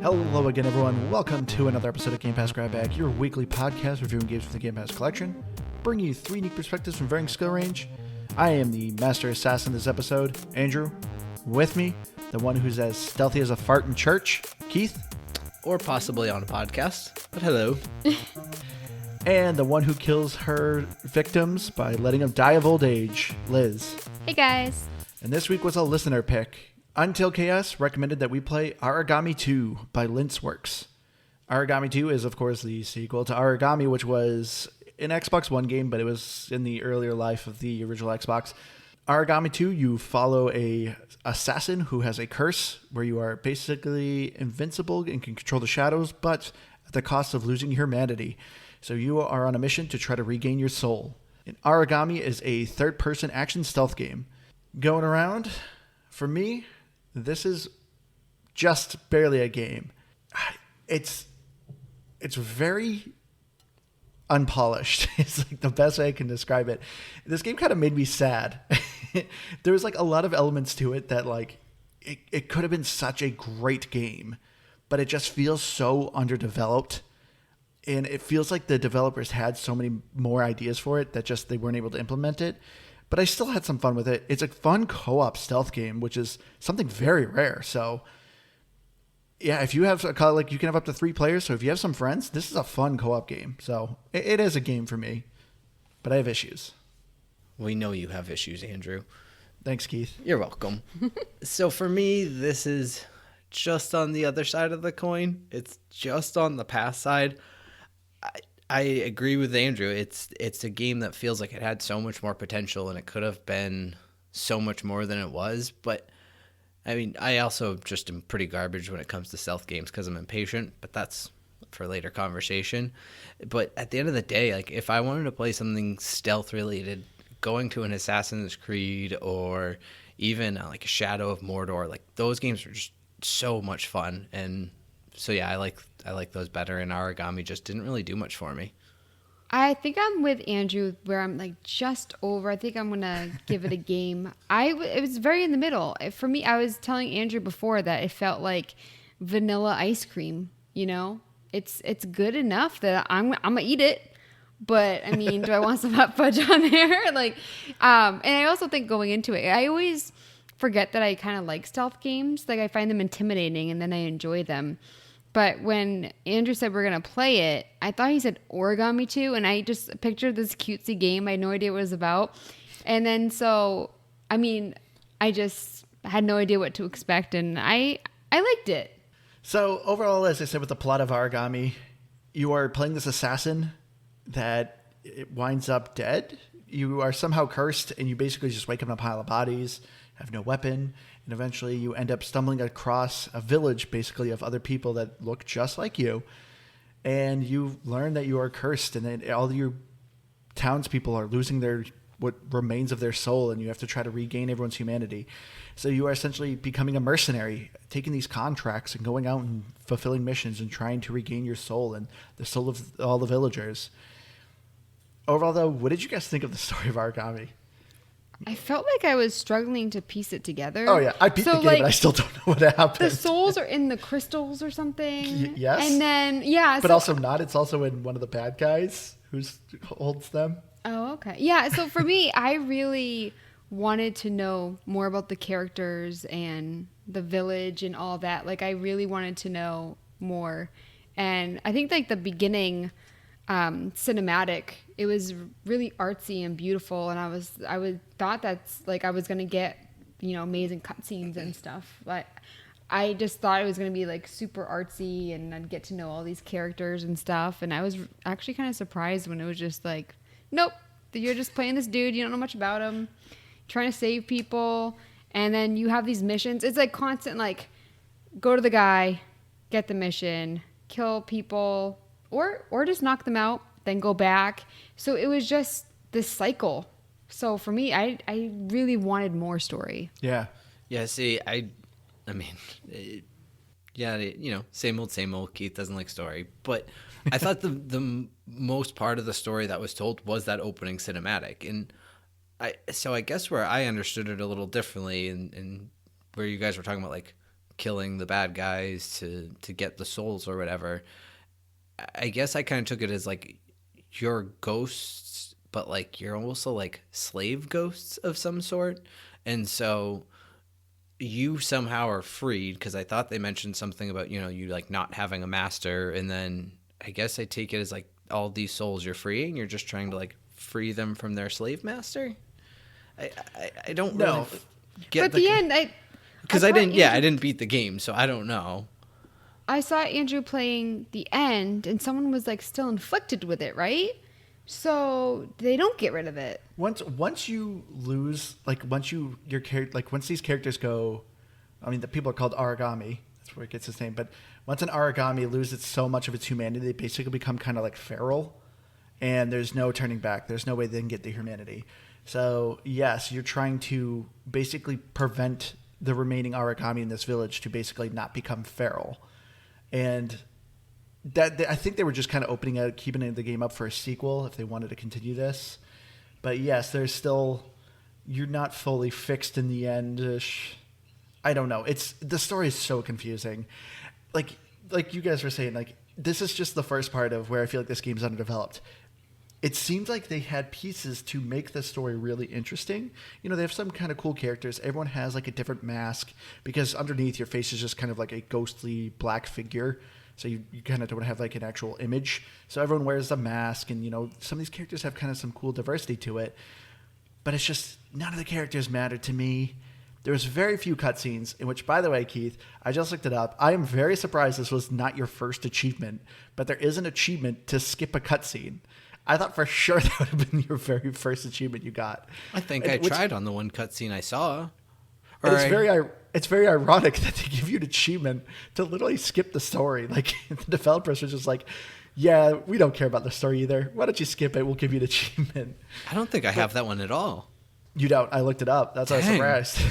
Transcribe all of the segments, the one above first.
Hello again, everyone. Welcome to another episode of Game Pass Grab Bag, your weekly podcast reviewing games from the Game Pass collection, bringing you three unique perspectives from varying skill range. I am the Master Assassin this episode, Andrew. With me, the one who's as stealthy as a fart in church, Keith. Or possibly on a podcast, but hello. And the one who kills her victims by letting them die of old age, Liz. Hey guys. And this week was a listener pick. Until Chaos recommended that we play Aragami 2 by Linceworks. Aragami 2 is, of course, the sequel to Aragami, which was an Xbox One game, but it was in the earlier life of the original Xbox. Aragami 2, you follow a assassin who has a curse where you are basically invincible and can control the shadows, but at the cost of losing humanity. So you are on a mission to try to regain your soul. And Aragami is a third-person action stealth game. Going around, for me, this is just barely a game. It's very unpolished. It's like the best way I can describe it. This game kind of made me sad. There was like a lot of elements to it that like it could have been such a great game, but it just feels so underdeveloped. And it feels like the developers had so many more ideas for it that just they weren't able to implement it. But I still had some fun with it. It's a fun co-op stealth game, which is something very rare. So, yeah, if you have you can have up to 3 players. So if you have some friends, this is a fun co-op game. So it is a game for me, but I have issues. We know you have issues, Andrew. Thanks, Keith. You're welcome. So for me, this is just on the other side of the coin. It's just on the pass side. I agree with Andrew. It's a game that feels like it had so much more potential and it could have been so much more than it was. But, I mean, I also just am pretty garbage when it comes to stealth games because I'm impatient, but that's for later conversation. But at the end of the day, like if I wanted to play something stealth related, going to an Assassin's Creed or even like a Shadow of Mordor, like those games are just so much fun. And so, yeah, I like those better, and Aragami just didn't really do much for me. I think I'm with Andrew where I'm like just over. I think I'm going to give it a game. It was very in the middle. For me, I was telling Andrew before that it felt like vanilla ice cream, you know? It's good enough that I'm going to eat it. But I mean, do I want some hot fudge on there? And I also think going into it, I always forget that I kind of like stealth games. Like I find them intimidating and then I enjoy them. But when Andrew said we're going to play it, I thought he said Origami 2, and I just pictured this cutesy game. I had no idea what it was about. And then I just had no idea what to expect, and I liked it. So overall, as I said, with the plot of Aragami, you are playing this assassin that it winds up dead. You are somehow cursed, and you basically just wake up in a pile of bodies, have no weapon, and eventually you end up stumbling across a village, basically, of other people that look just like you. And you learn that you are cursed, and then all your townspeople are losing what remains of their soul, and you have to try to regain everyone's humanity. So you are essentially becoming a mercenary, taking these contracts and going out and fulfilling missions and trying to regain your soul and the soul of all the villagers. Overall, though, what did you guys think of the story of Aragami? I felt like I was struggling to piece it together. Oh, yeah. I beat the game, but I still don't know what happened. The souls are in the crystals or something. Yes. And then, yeah. But also not. It's also in one of the bad guys who holds them. Oh, okay. Yeah, so for me, I really wanted to know more about the characters and the village and all that. Like, I really wanted to know more. And I think, like, the beginning cinematic, it was really artsy and beautiful, and I thought that's like I was gonna get, you know, amazing cutscenes and stuff, but I just thought it was gonna be like super artsy and I'd get to know all these characters and stuff, and I was actually kind of surprised when it was just like, nope, you're just playing this dude, you don't know much about him, trying to save people, and then you have these missions. It's like constant, like, go to the guy, get the mission, kill people, or just knock them out, then go back. So it was just this cycle. So for me, I really wanted more story. Yeah. Yeah, see, I mean, same old. Keith doesn't like story. But I thought the most part of the story that was told was that opening cinematic. And I guess where I understood it a little differently and where you guys were talking about, like, killing the bad guys to get the souls or whatever. I guess I kind of took it as like you're ghosts, but like you're also like slave ghosts of some sort. And so you somehow are freed, because I thought they mentioned something about, you like not having a master. And then I guess I take it as like all these souls you're freeing, you're just trying to like free them from their slave master. I don't really get but at the end, because I didn't beat the game, so I don't know. I saw Andrew playing the end, and someone was like still inflicted with it, right? So they don't get rid of it. Once you lose, like once these characters go, I mean, the people are called Aragami. That's where it gets its name. But once an Aragami loses so much of its humanity, they basically become kind of like feral, and there's no turning back. There's no way they can get the humanity. So yes, you're trying to basically prevent the remaining Aragami in this village to basically not become feral. And that I think they were just kind of keeping the game up for a sequel if they wanted to continue this. But yes, there's still, you're not fully fixed in the end. I don't know. The story is so confusing. Like you guys were saying, like this is just the first part of where I feel like this game's underdeveloped. It seems like they had pieces to make the story really interesting. They have some kind of cool characters. Everyone has like a different mask, because underneath your face is just kind of like a ghostly black figure. So you kind of don't have like an actual image. So everyone wears a mask, and some of these characters have kind of some cool diversity to it. But it's just none of the characters mattered to me. There was very few cutscenes, in which, by the way, Keith, I just looked it up. I am very surprised this was not your first achievement, but there is an achievement to skip a cutscene. I thought for sure that would have been your very first achievement you got. I think I tried on the one cutscene I saw. It's very ironic that they give you an achievement to literally skip the story. Like the developers are just like, yeah, we don't care about the story either. Why don't you skip it? We'll give you an achievement. I don't think I have that one at all. You don't? I looked it up. That's why I was Dang. surprised.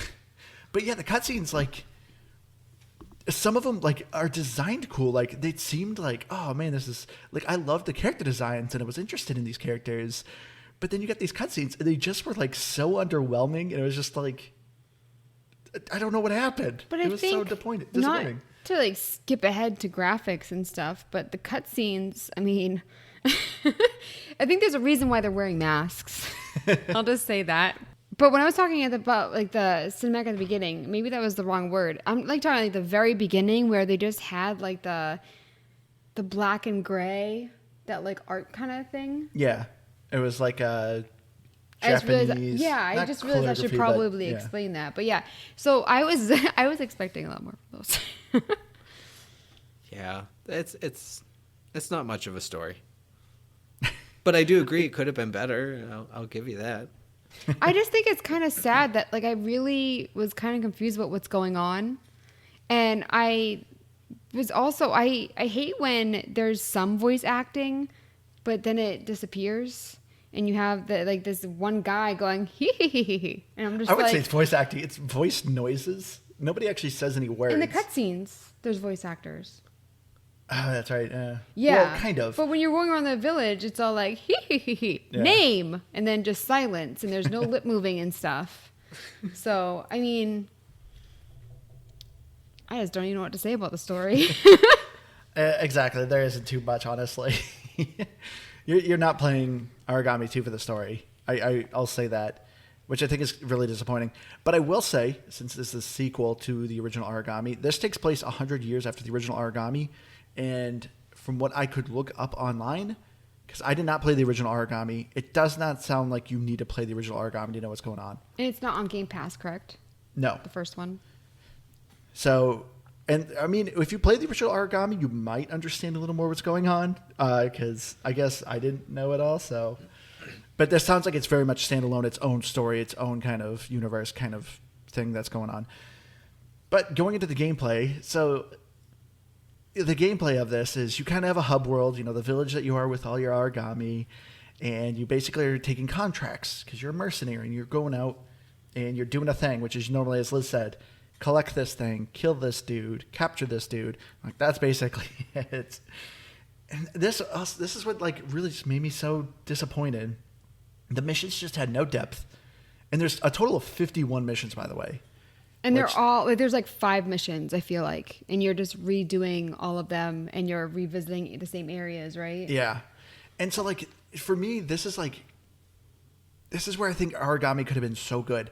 But yeah, the cutscenes, like, some of them like are designed cool. Like they seemed like, oh man, this is like, I loved the character designs and I was interested in these characters. But then you get these cutscenes and they just were like so underwhelming, and it was just like, I don't know what happened. But it was so disappointing. Not to like skip ahead to graphics and stuff, but the cutscenes, I mean, I think there's a reason why they're wearing masks. I'll just say that. But when I was talking about like the cinematic at the beginning, maybe that was the wrong word. I'm like talking like the very beginning where they just had like the black and gray, that like art kind of thing. Yeah, it was like a Japanese. I just realized I should probably explain that. But yeah, so I was expecting a lot more from those. Yeah, it's not much of a story. But I do agree it could have been better. I'll give you that. I just think it's kind of sad that like I really was kind of confused about what's going on. And I was also, I hate when there's some voice acting, but then it disappears. And you have this one guy going, hee hee hee hee hee. And I'm just I would say it's voice acting. It's voice noises. Nobody actually says any words. In the cutscenes, there's voice actors. Oh, that's right. Yeah. Well, kind of. But when you're going around the village, it's all like, hee hee hee hee, name, and then just silence, and there's no lip moving and stuff. So, I mean, I just don't even know what to say about the story. Exactly. There isn't too much, honestly. You're not playing Aragami 2 for the story. I'll say that, which I think is really disappointing. But I will say, since this is a sequel to the original Aragami, this takes place 100 years after the original Aragami. And from what I could look up online, because I did not play the original Aragami, it does not sound like you need to play the original Aragami to know what's going on. And it's not on Game Pass, correct? No. The first one. So, and I mean, if you play the original Aragami, you might understand a little more what's going on, because I guess I didn't know it all. So, but this sounds like it's very much standalone, its own story, its own kind of universe kind of thing that's going on. But going into the gameplay, so the gameplay of this is you kind of have a hub world, the village that you are with all your Aragami, and you basically are taking contracts because you're a mercenary and you're going out and you're doing a thing, which is normally, as Liz said, collect this thing, kill this dude, capture this dude. Like, that's basically it. And this is what like really just made me so disappointed. The missions just had no depth. And there's a total of 51 missions, by the way. And they're all like, there's like 5 missions, I feel like, and you're just redoing all of them, and you're revisiting the same areas, right? Yeah. And so, like, for me, this is where I think Aragami could have been so good.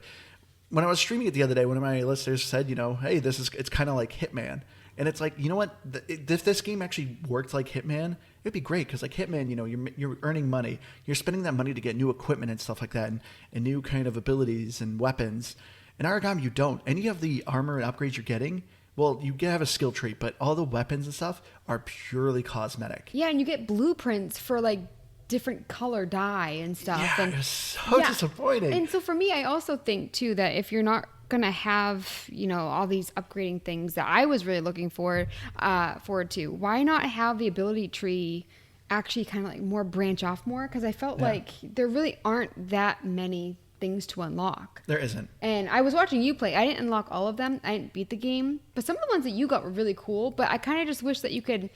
When I was streaming it the other day, one of my listeners said, hey, it's kind of like Hitman. And it's like, you know what? If this game actually worked like Hitman, it'd be great. Because like Hitman, you're earning money. You're spending that money to get new equipment and stuff like that, and new kind of abilities and weapons. In Aragami, you don't. Any of the armor and upgrades you're getting, well, you have a skill tree, but all the weapons and stuff are purely cosmetic. Yeah, and you get blueprints for like different color dye and stuff. Yeah, and it was so disappointing. And so for me, I also think too that if you're not gonna have all these upgrading things that I was really looking forward to, why not have the ability tree actually kind of like more branch off more? Because I felt like there really aren't that many things to unlock. There isn't. And I was watching you play. I didn't unlock all of them. I didn't beat the game, but some of the ones that you got were really cool. But I kind of just wish that you could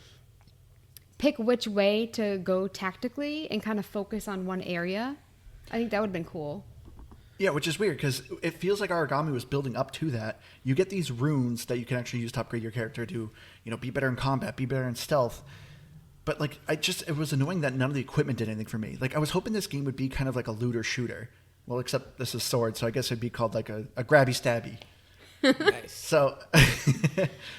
pick which way to go tactically and kind of focus on one area. I think that would have been cool. Yeah, which is weird because it feels like Aragami was building up to that. You get these runes that you can actually use to upgrade your character to, be better in combat, be better in stealth. But like, it was annoying that none of the equipment did anything for me. Like, I was hoping this game would be kind of like a looter shooter. Well, except this is sword, so I guess it'd be called like a grabby stabby. Nice. So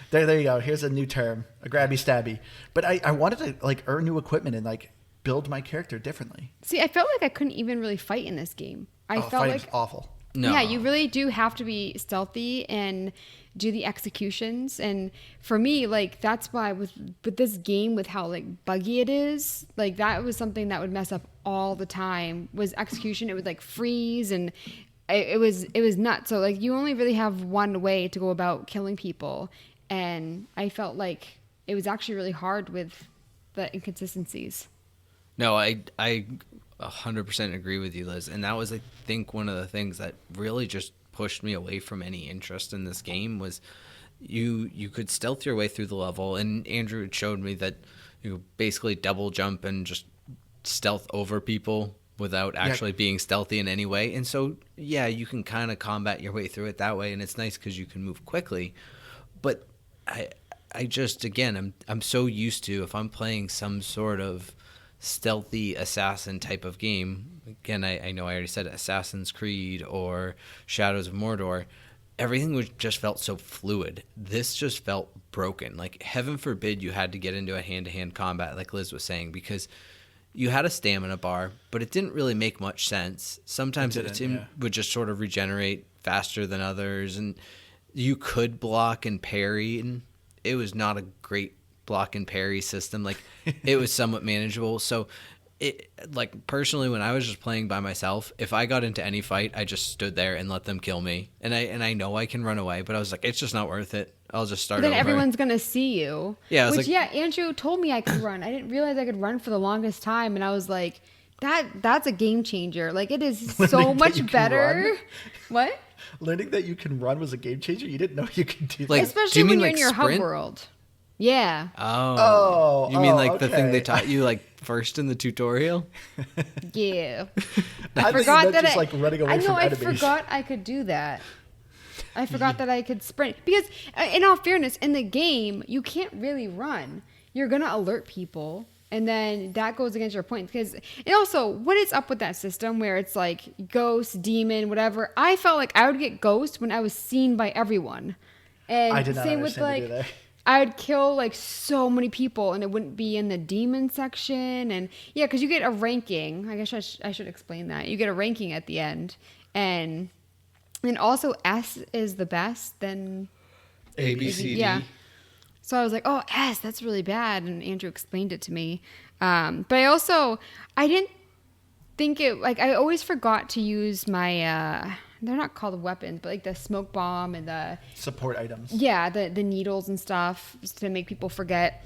there you go. Here's a new term, a grabby stabby. But I wanted to like earn new equipment and like build my character differently. See, I felt like I couldn't even really fight in this game. I felt like awful. No. Yeah, you really do have to be stealthy and do the executions. And for me, like, that's why with this game, with how like buggy it is, like that was something that would mess up all the time was execution. It would like freeze, and it was nuts. So like you only really have one way to go about killing people. And I felt like it was actually really hard with the inconsistencies. No, I 100% agree with you, Liz. And that was, I think, one of the things that really just pushed me away from any interest in this game was you could stealth your way through the level. And Andrew had showed me that you basically double jump and just stealth over people without actually being stealthy in any way. And so, yeah, you can kind of combat your way through it that way. And it's nice because you can move quickly. But I just, again, I'm so used to, if I'm playing some sort of stealthy assassin type of game, again, I know I already said Assassin's Creed or Shadows of Mordor, everything just felt so fluid. This just felt broken. Like, heaven forbid you had to get into a hand-to-hand combat, like Liz was saying, because you had a stamina bar, but it didn't really make much sense. Sometimes it would just sort of regenerate faster than others, and you could block and parry, and it was not a great block and parry system. Like, it was somewhat manageable. So it, like, personally, when I was just playing by myself, if I got into any fight, I just stood there and let them kill me. And I know I can run away, but I was like, it's just not worth it. I'll just start over. Then everyone's gonna see you. Yeah, Andrew told me I could run. I didn't realize I could run for the longest time, and I was like, that's a game changer. Like, it is so much better. What? Learning that you can run was a game changer. You didn't know you could do that. Like, especially when you're like in your sprint? hub world. Yeah. Oh, you mean like the thing okay. they taught you like first in the tutorial? Yeah. I forgot that just like running away from enemies. I forgot I could do that. I forgot that I could sprint. Because, in all fairness, in the game, you can't really run. You're going to alert people, and then that goes against your point. Because, and also, what is up with that system where it's like ghost, demon, whatever? I felt like I would get ghost when I was seen by everyone. And I did not same with understand like, either. I would kill like so many people, and it wouldn't be in the demon section. And yeah, because you get a ranking. I guess I should explain that. You get a ranking at the end, and also S is the best. Then A, B, C, D. Yeah. So I was like, oh, S, that's really bad. And Andrew explained it to me. But I didn't think it, like, I always forgot to use my, they're not called weapons, but like the smoke bomb and the support items. Yeah, the needles and stuff to make people forget.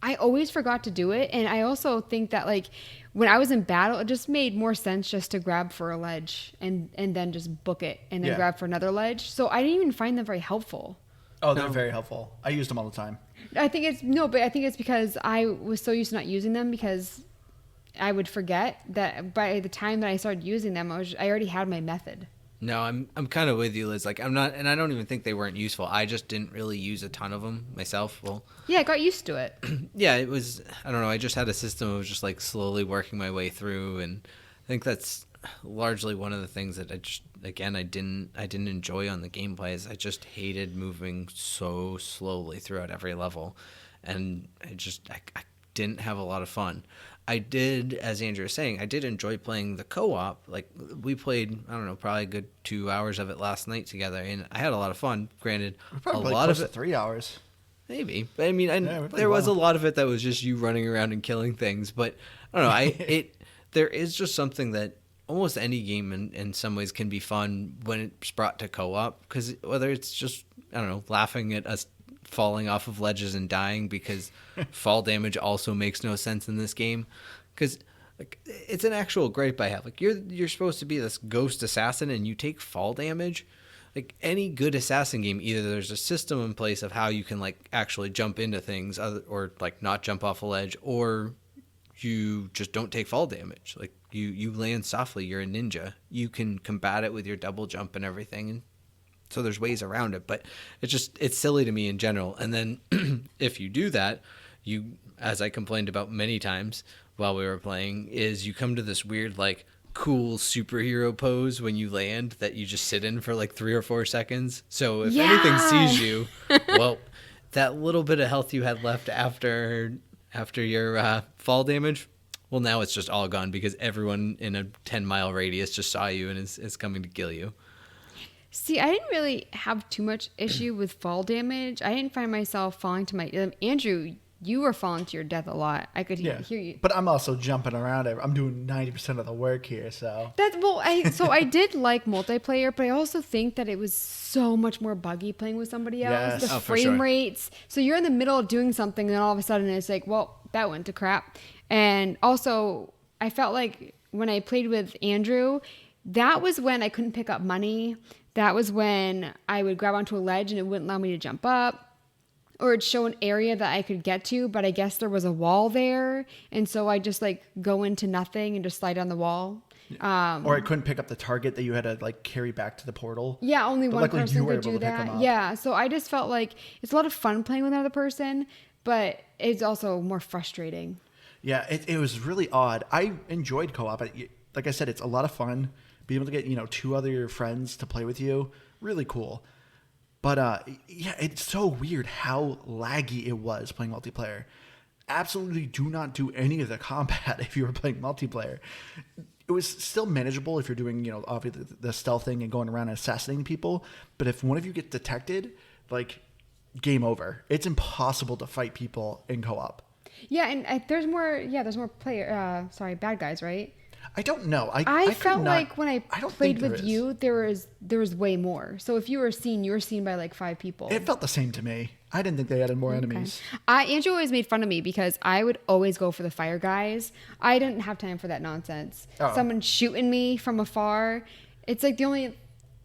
I always forgot to do it. And I also think that, like, when I was in battle, it just made more sense just to grab for a ledge and then just book it and then grab for another ledge. So I didn't even find them very helpful. Oh, they're very helpful. I used them all the time. I think it's because I was so used to not using them, because I would forget that by the time that I started using them, I already had my method. No, I'm kind of with you, Liz. Like, I'm not, and I don't even think they weren't useful. I just didn't really use a ton of them myself. Well, Yeah, I got used to it. yeah, it was, I don't know, I just had a system of just like slowly working my way through, and I think that's largely one of the things that I just, again, I didn't enjoy on the gameplay is I just hated moving so slowly throughout every level, and I didn't have a lot of fun. I did, as Andrew was saying, I did enjoy playing the co-op. Like, we played, I don't know, probably a good 2 hours of it last night together, and I had a lot of fun. Granted, We a probably lot close of to it, 3 hours. maybe, but I mean, Yeah, we played there was a well. lot of it that was just you running around and killing things. But I don't know, there is just something that almost any game in some ways can be fun when it's brought to co-op, because whether it's just, I don't know, laughing at us falling off of ledges and dying because fall damage also makes no sense in this game, because like it's an actual gripe I have. Like, you're supposed to be this ghost assassin and you take fall damage. Like, any good assassin game, either there's a system in place of how you can like actually jump into things, or like not jump off a ledge, or you just don't take fall damage. Like, you land softly, you're a ninja, you can combat it with your double jump and everything, and so there's ways around it. But it's silly to me in general. And then if you do that, you, as I complained about many times while we were playing, is you come to this weird like cool superhero pose when you land that you just sit in for like 3 or 4 seconds. So if anything sees you, well, that little bit of health you had left after your fall damage, well, now it's just all gone because everyone in a 10-mile radius just saw you and is coming to kill you. See, I didn't really have too much issue with fall damage. I didn't find myself falling to my... Andrew, you were falling to your death a lot. I could hear you. But I'm also jumping around. I'm doing 90% of the work here, so. I did like multiplayer, but I also think that it was so much more buggy playing with somebody else. Yes. The For frame sure. rates. So you're in the middle of doing something, and then all of a sudden it's like, well, that went to crap. And also, I felt like when I played with Andrew, that was when I couldn't pick up money. That was when I would grab onto a ledge and it wouldn't allow me to jump up. Or it'd show an area that I could get to, but I guess there was a wall there. And so I just like go into nothing and just slide down the wall. Or I couldn't pick up the target that you had to like carry back to the portal. Yeah, only But one luckily person you were could able do to pick 'em that. up. Yeah, so I just felt like it's a lot of fun playing with another person, but it's also more frustrating. Yeah, it was really odd. I enjoyed co-op. Like I said, it's a lot of fun. Being able to get 2 other friends to play with you, really cool. But yeah, it's so weird how laggy it was playing multiplayer. Absolutely do not do any of the combat if you were playing multiplayer. It was still manageable if you're doing, obviously the stealthing and going around and assassinating people. But if one of you gets detected, like, game over. It's impossible to fight people in co-op. Yeah, and there's more bad guys, right? I don't know. I could felt not- like when I don't played think there with is. you, there was way more. So if you were seen by like 5 people. It felt the same to me. I didn't think they added more enemies. Andrew always made fun of me because I would always go for the fire guys. I didn't have time for that nonsense. Oh. Someone shooting me from afar. It's like the only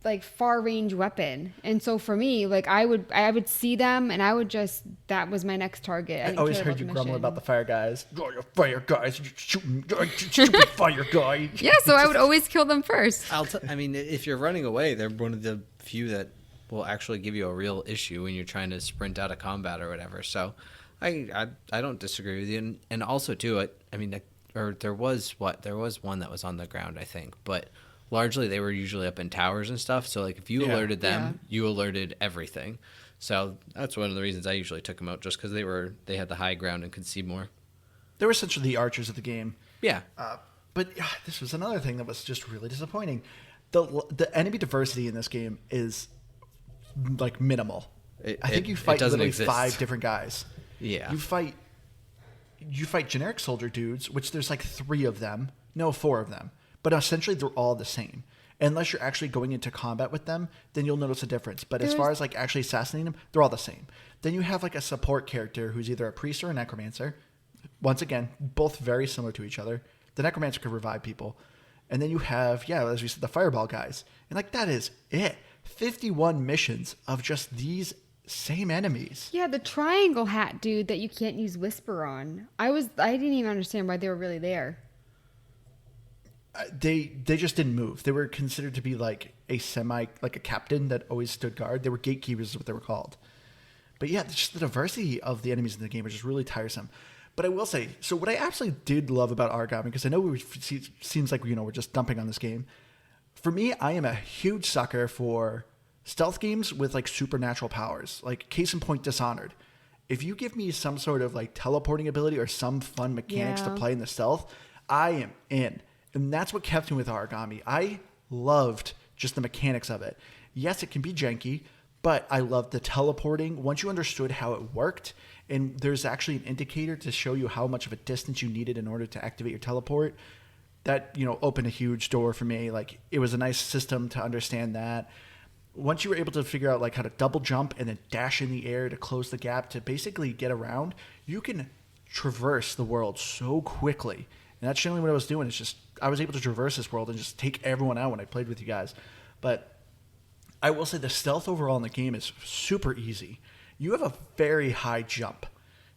like far range weapon. And so for me, like I would see them and that was my next target. I didn't always care heard you the grumble mission. about the fire guys. Oh, you fire guys, you shooting, stupid fire guy. Yeah, so I would always kill them first. I mean, if you're running away, they're one of the few that will actually give you a real issue when you're trying to sprint out of combat or whatever. So I don't disagree with you. And also, too, there was one that was on the ground, I think. But largely, they were usually up in towers and stuff. So, like, if you alerted them, you alerted everything. So that's one of the reasons I usually took them out, just because they had the high ground and could see more. They were essentially the archers of the game. Yeah. But this was another thing that was just really disappointing. The enemy diversity in this game is like minimal. I think you fight doesn't literally exist. 5 different guys. Yeah. You fight generic soldier dudes, which there's like 3 of them. No, 4 of them. But essentially they're all the same. Unless you're actually going into combat with them, then you'll notice a difference. But as far as like actually assassinating them, they're all the same. Then you have like a support character who's either a priest or a necromancer. Once again, both very similar to each other. The necromancer could revive people. And then you have, as we said, the fireball guys. And like that is it. 51 missions of just these same enemies. Yeah, the triangle hat dude that you can't use whisper on. I didn't even understand why they were really there. They just didn't move. They were considered to be like like a captain that always stood guard. They were gatekeepers, is what they were called. But yeah, just the diversity of the enemies in the game is just really tiresome. But I will say, so what I absolutely did love about Aragami, because I know seems like we're just dumping on this game. For me, I am a huge sucker for stealth games with like supernatural powers, like case in point, Dishonored. If you give me some sort of like teleporting ability or some fun mechanics to play in the stealth, I am in. And that's what kept me with Aragami. I loved just the mechanics of it. Yes, it can be janky, but I loved the teleporting. Once you understood how it worked, and there's actually an indicator to show you how much of a distance you needed in order to activate your teleport, that opened a huge door for me. Like, it was a nice system to understand that. Once you were able to figure out like how to double jump and then dash in the air to close the gap to basically get around, you can traverse the world so quickly. And that's generally what I was doing. It's just I was able to traverse this world and just take everyone out when I played with you guys. But I will say the stealth overall in the game is super easy. You have a very high jump.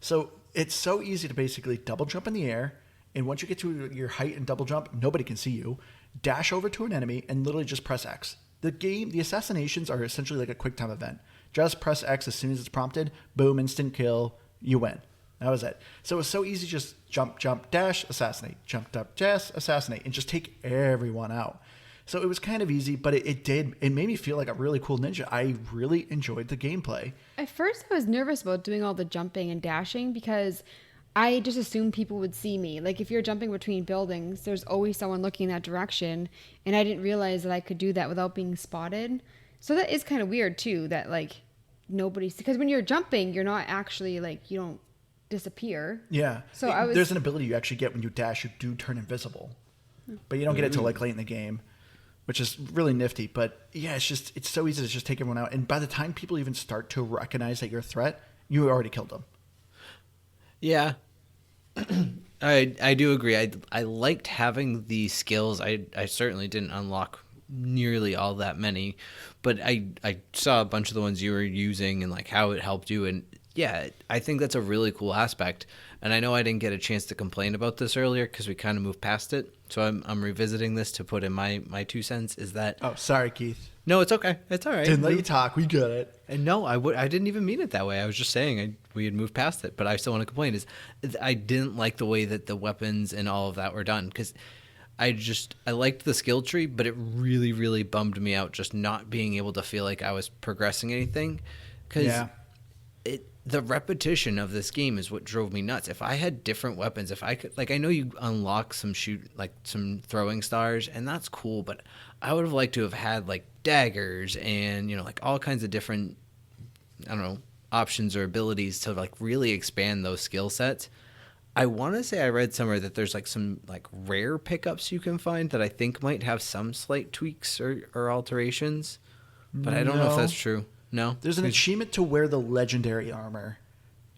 So it's so easy to basically double jump in the air. And once you get to your height and double jump, nobody can see you. Dash over to an enemy and literally just press X. The assassinations are essentially like a quick time event. Just press X as soon as it's prompted. Boom, instant kill. You win. That was it. So it was so easy, just jump, dash, assassinate, jump, dash, assassinate, and just take everyone out. So it was kind of easy, but it made me feel like a really cool ninja. I really enjoyed the gameplay. At first, I was nervous about doing all the jumping and dashing because I just assumed people would see me. Like, if you're jumping between buildings, there's always someone looking in that direction, and I didn't realize that I could do that without being spotted. So that is kind of weird, too, that, like, nobody's... Because when you're jumping, you're not actually, like, you don't disappear. Yeah. So there's an ability you actually get when you dash. You do turn invisible. But you don't get it till, like, late in the game, which is really nifty. But, yeah, it's so easy to just take everyone out. And by the time people even start to recognize that you're a threat, you already killed them. Yeah. I do agree. I liked having the skills. I certainly didn't unlock nearly all that many, but I saw a bunch of the ones you were using and like how it helped you. And yeah, I think that's a really cool aspect. And I know I didn't get a chance to complain about this earlier because we kind of moved past it. So I'm revisiting this to put in my 2 cents is that... Oh, sorry, Keith. No, it's okay. It's all right. Didn't let you talk. We get it. And no, I didn't even mean it that way. I was just saying we had moved past it, but I still want to complain. I didn't like the way that the weapons and all of that were done because I liked the skill tree, but it really, really bummed me out just not being able to feel like I was progressing anything because the repetition of this game is what drove me nuts. If I had different weapons, if I could, like, I know you unlock some throwing stars, and that's cool, but I would have liked to have had like daggers and like all kinds of different, I don't know, options or abilities to like really expand those skill sets. I want to say I read somewhere that there's like some like rare pickups you can find that I think might have some slight tweaks or alterations, but I don't know if that's true. No? There's an achievement to wear the legendary armor.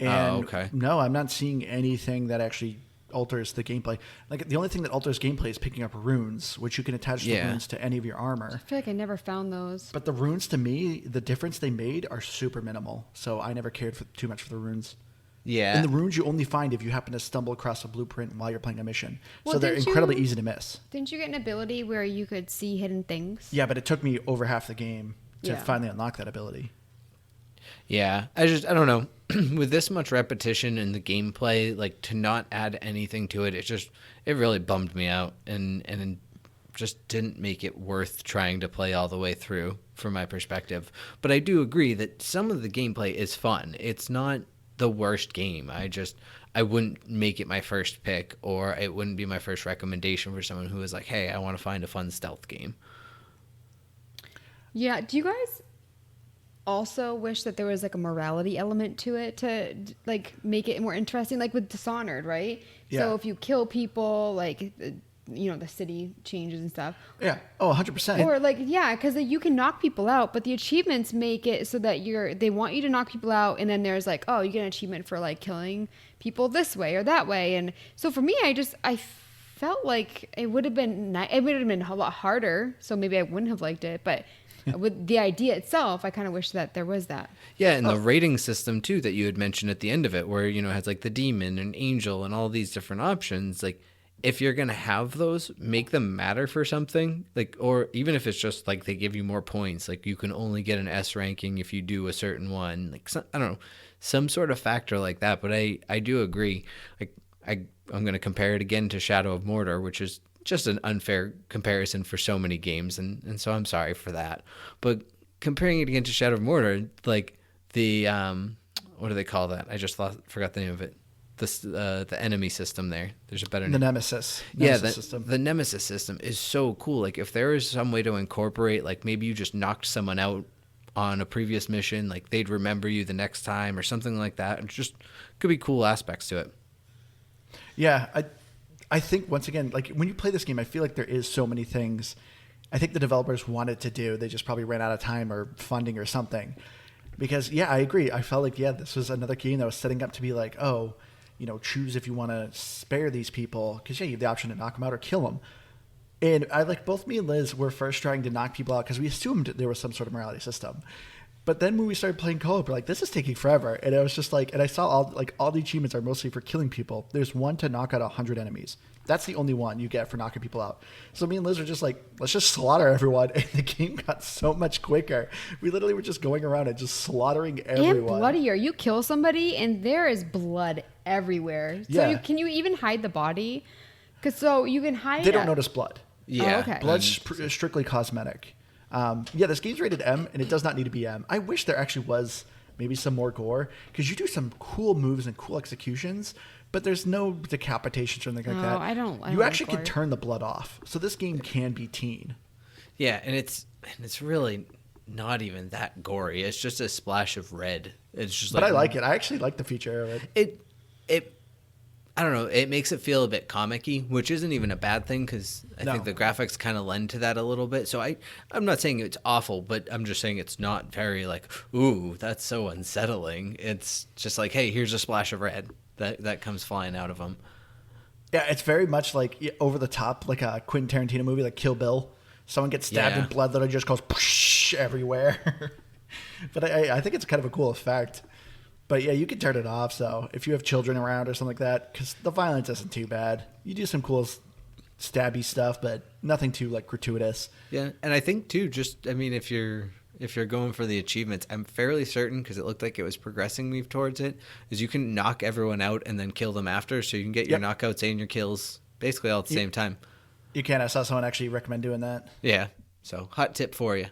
And okay. No, I'm not seeing anything that actually alters the gameplay. Like, the only thing that alters gameplay is picking up runes, which you can attach the runes to any of your armor. I feel like I never found those. But the runes, to me, the difference they made are super minimal. So I never cared too much for the runes. Yeah. And the runes you only find if you happen to stumble across a blueprint while you're playing a mission. Well, so they're incredibly easy to miss. Didn't you get an ability where you could see hidden things? Yeah, but it took me over half the game to finally unlock that ability. Yeah, I don't know. With this much repetition in the gameplay, like, to not add anything to it, it really bummed me out and just didn't make it worth trying to play all the way through from my perspective. But I do agree that some of the gameplay is fun. It's not the worst game. I wouldn't make it my first pick, or it wouldn't be my first recommendation for someone who is like, hey, I want to find a fun stealth game. Yeah, do you guys also wish that there was like a morality element to it to like make it more interesting, like with Dishonored, right? Yeah. So if you kill people, like the city changes and stuff. Yeah. Oh, 100%. Or like, yeah, because you can knock people out, but the achievements make it so that they want you to knock people out, and then there's like, oh, you get an achievement for like killing people this way or that way. And so for me, I felt like it would have been a lot harder, so maybe I wouldn't have liked it, but with the idea itself, I kind of wish that there was that. Yeah, and the rating system too that you had mentioned at the end of it, where it has like the demon and angel and all these different options. Like, if you're going to have those, make them matter for something, like, or even if it's just like they give you more points, like you can only get an S ranking if you do a certain one, like I don't know, some sort of factor like that. But I do agree. Like I'm going to compare it again to Shadow of Mordor, which is just an unfair comparison for so many games. And so I'm sorry for that. But comparing it again to Shadow of Mordor, like the, what do they call that? I just forgot the name of it. The enemy system there. There's a better name. The Nemesis. System. The Nemesis system is so cool. Like if there is some way to incorporate, like maybe you just knocked someone out on a previous mission, like they'd remember you the next time or something like that. It just could be cool aspects to it. Yeah, I think once again, like when you play this game, I feel like there is so many things I think the developers wanted to do. They just probably ran out of time or funding or something. Because yeah, I agree. I felt like this was another game that was setting up to be like, oh, choose if you want to spare these people, because you have the option to knock them out or kill them. And both me and Liz were first trying to knock people out because we assumed there was some sort of morality system. But then when we started playing co-op, we're like, this is taking forever. And I was just like, and I saw all the achievements are mostly for killing people. There's one to knock out 100 enemies. That's the only one you get for knocking people out. So me and Liz were just like, let's just slaughter everyone. And the game got so much quicker. We literally were just going around and just slaughtering everyone. And bloodier. You kill somebody and there is blood everywhere. So Yeah. can you even hide the body? Because so you can hide. They don't notice blood. Yeah. Oh, okay. Blood's strictly cosmetic. This game's rated M, and it does not need to be M. I wish there actually was maybe some more gore, because you do some cool moves and cool executions, but there's no decapitations or anything like that. I don't You like actually gore. can turn the blood off. So this game can be teen. Yeah, and it's really not even that gory. It's just a splash of red. It's just But I like it. I actually like the feature of it. It I don't know. It makes it feel a bit comic-y, which isn't even a bad thing because I think the graphics kind of lend to that a little bit. So I'm not saying it's awful, but I'm just saying it's not very like, ooh, that's so unsettling. It's just like, hey, here's a splash of red that comes flying out of them. Yeah, it's very much like over the top, like a Quentin Tarantino movie, like Kill Bill. Someone gets stabbed and blood literally just goes whoosh everywhere. But I think it's kind of a cool effect. But yeah, you can turn it off. So if you have children around or something like that, because the violence isn't too bad. You do some cool stabby stuff, but nothing too gratuitous. Yeah, and I think too, if you're going for the achievements, I'm fairly certain, because it looked like it was progressing me towards it, is you can knock everyone out and then kill them after, so you can get your knockouts and your kills basically all at the same time. You can. I saw someone actually recommend doing that. Yeah, so hot tip for you.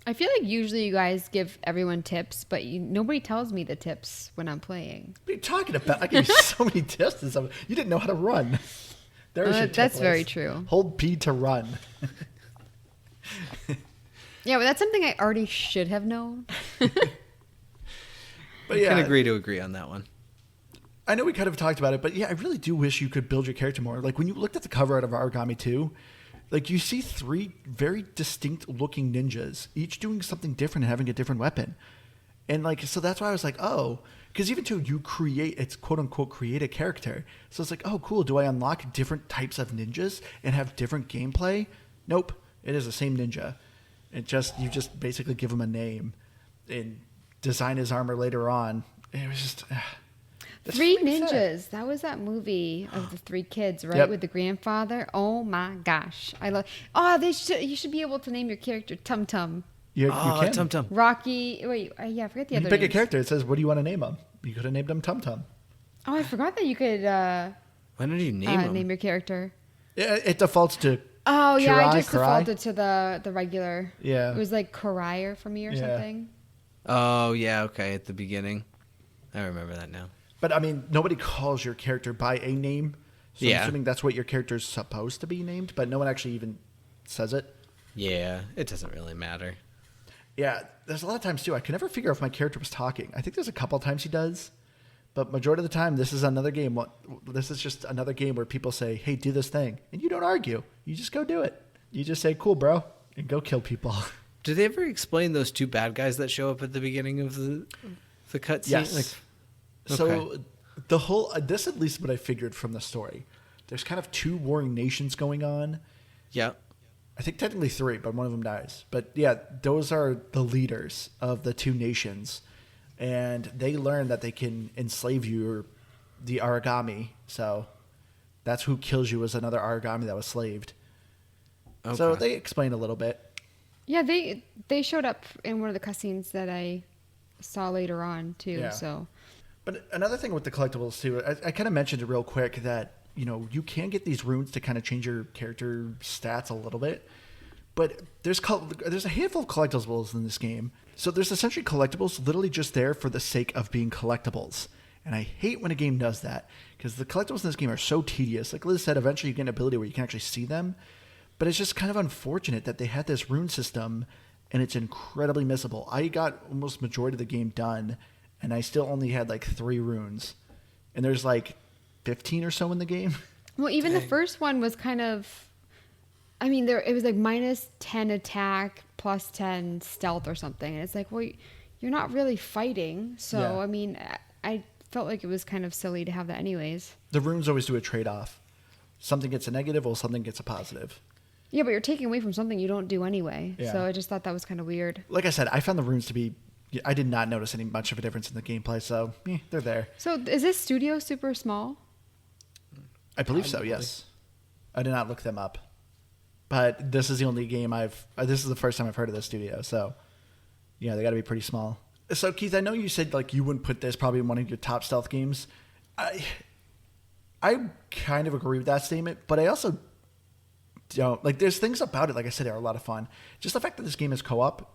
I feel like usually you guys give everyone tips, but nobody tells me the tips when I'm playing. What are you talking about? I gave you so many tips and stuff. You didn't know how to run. There's your tip that's list. very true. Hold P to run. Yeah, but that's something I already should have known. But I yeah, can agree to agree on that one. I know we kind of talked about it, but yeah, I really do wish you could build your character more. Like when you looked at the cover out of Aragami 2, like you see 3 very distinct looking ninjas, each doing something different and having a different weapon. And so that's why I was like, oh, because even too, it's quote unquote create a character. So it's like, oh, cool. Do I unlock different types of ninjas and have different gameplay? Nope. It is the same ninja. You just basically give him a name and design his armor later on. It was just, that's 3 really Ninjas. sad. That was that movie of the 3 kids, right? Yep. With the grandfather. Oh my gosh. I love. Oh, you should be able to name your character Tum Tum. You can. Tum Tum. Rocky. Wait, I forget the You other pick a names. character. It says, what do you want to name him? You could have named him Tum Tum. Oh, I forgot that you could Why don't you name him? name your character. Yeah, it defaults to Oh yeah, I Kirai, just Kirai? defaulted to the regular. Yeah. It was like Karier for me or Yeah. something. Oh, yeah, okay, at the beginning. I remember that now. But I mean, nobody calls your character by a name. So Yeah. I'm assuming that's what your character's supposed to be named, but no one actually even says it. Yeah, it doesn't really matter. Yeah, there's a lot of times too. I can never figure out if my character was talking. I think there's a couple of times he does, but majority of the time, this is another game. This is just another game where people say, "Hey, do this thing," and you don't argue. You just go do it. You just say, "Cool, bro," and go kill people. Did they ever explain those 2 bad guys that show up at the beginning of the cutscene? Yes. So okay. the whole this at least what I figured from the story. There's kind of 2 warring nations going on. Yeah. I think technically 3, but one of them dies. But yeah, those are the leaders of the 2 nations. And they learn that they can enslave you, or the Aragami. So That's who kills you was another Aragami that was slaved. Okay. So they explain a little bit. Yeah, they showed up in one of the cutscenes that I saw later on too. Yeah. So, But another thing with the collectibles too, I kind of mentioned it real quick that you can get these runes to kind of change your character stats a little bit. But there's a handful of collectibles in this game. So there's essentially collectibles literally just there for the sake of being collectibles. And I hate when a game does that because the collectibles in this game are so tedious. Like Liz said, eventually you get an ability where you can actually see them. But it's just kind of unfortunate that they had this rune system and it's incredibly missable. I got almost majority of the game done and I still only had like 3 runes. And there's like 15 or so in the game. well, even Dang. the first one was kind of, I mean, it was like minus 10 attack, plus 10 stealth or something. And it's like, well, you're not really fighting. So, Yeah. I mean, I felt like it was kind of silly to have that anyways. The runes always do a trade-off. Something gets a negative or something gets a positive. Yeah, but you're taking away from something you don't do anyway. Yeah. So I just thought that was kind of weird. Like I said, I found the runes to be... I did not notice any much of a difference in the gameplay, so they're there. So is this studio super small? I believe so, yes. I did not look them up. But this is the only game this is the first time I've heard of this studio, so yeah, they got to be pretty small. So Keith, I know you said like you wouldn't put this probably in one of your top stealth games. I kind of agree with that statement, but I also don't like. There's things about it, like I said, are a lot of fun. Just the fact that this game is co-op,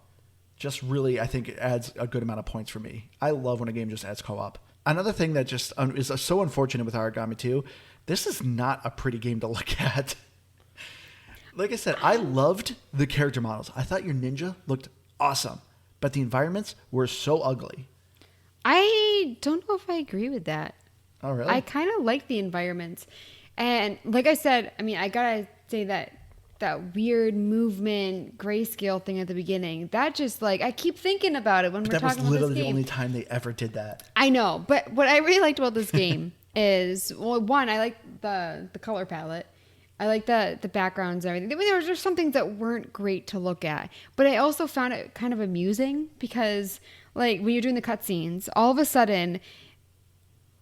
just really, I think it adds a good amount of points for me. I love when a game just adds co-op. Another thing that just is so unfortunate with Aragami 2, this is not a pretty game to look at. Like I said, I loved the character models. I thought your ninja looked awesome, but the environments were so ugly. I don't know if I agree with that. Oh, really? I kind of like the environments. And like I said, I mean, I gotta say that weird movement grayscale thing at the beginning, that just like, I keep thinking about it when But we're that was talking about literally this the game. only time they ever did that. I know, but what I really liked about this game is, well, one, I like the color palette. I like the backgrounds and everything. I mean, there was just some things that weren't great to look at. But I also found it kind of amusing because, like, when you're doing the cutscenes, all of a sudden,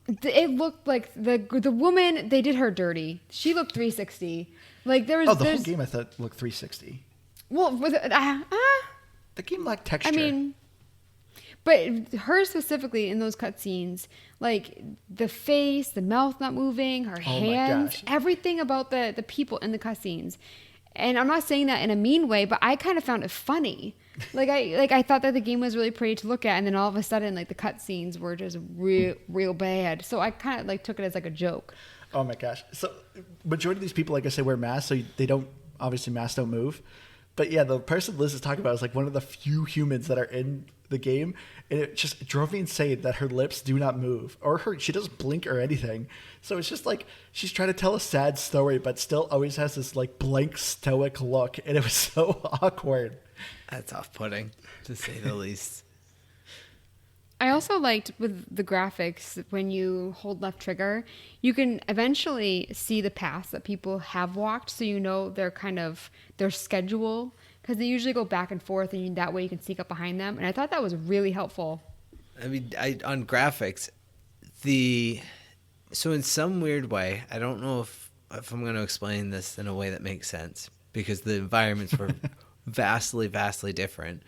it looked like the woman, they did her dirty. She looked 360. Like, there was... Oh, the whole game I thought looked 360. Well, with The game lacked texture. I mean... But her specifically in those cutscenes, like the face, the mouth not moving, her Oh my hands, gosh. everything about the people in the cutscenes. And I'm not saying that in a mean way, but I kind of found it funny. I thought that the game was really pretty to look at, and then all of a sudden, like the cutscenes were just real bad. So I kind of like took it as like a joke. Oh my gosh. So majority of these people, like I said, wear masks, so they don't, obviously masks don't move. But yeah, the person Liz is talking about is like one of the few humans that are in the game, and it just drove me insane that her lips do not move, or she doesn't blink or anything. So it's just like she's trying to tell a sad story, but still always has this like blank stoic look, and it was so awkward. That's off-putting, to say the least. I also liked with the graphics, when you hold left trigger, you can eventually see the paths that people have walked, so you know their schedule, because they usually go back and forth, and that way you can sneak up behind them. And I thought that was really helpful. I mean, on graphics, so in some weird way, I don't know if I'm going to explain this in a way that makes sense, because the environments were vastly different.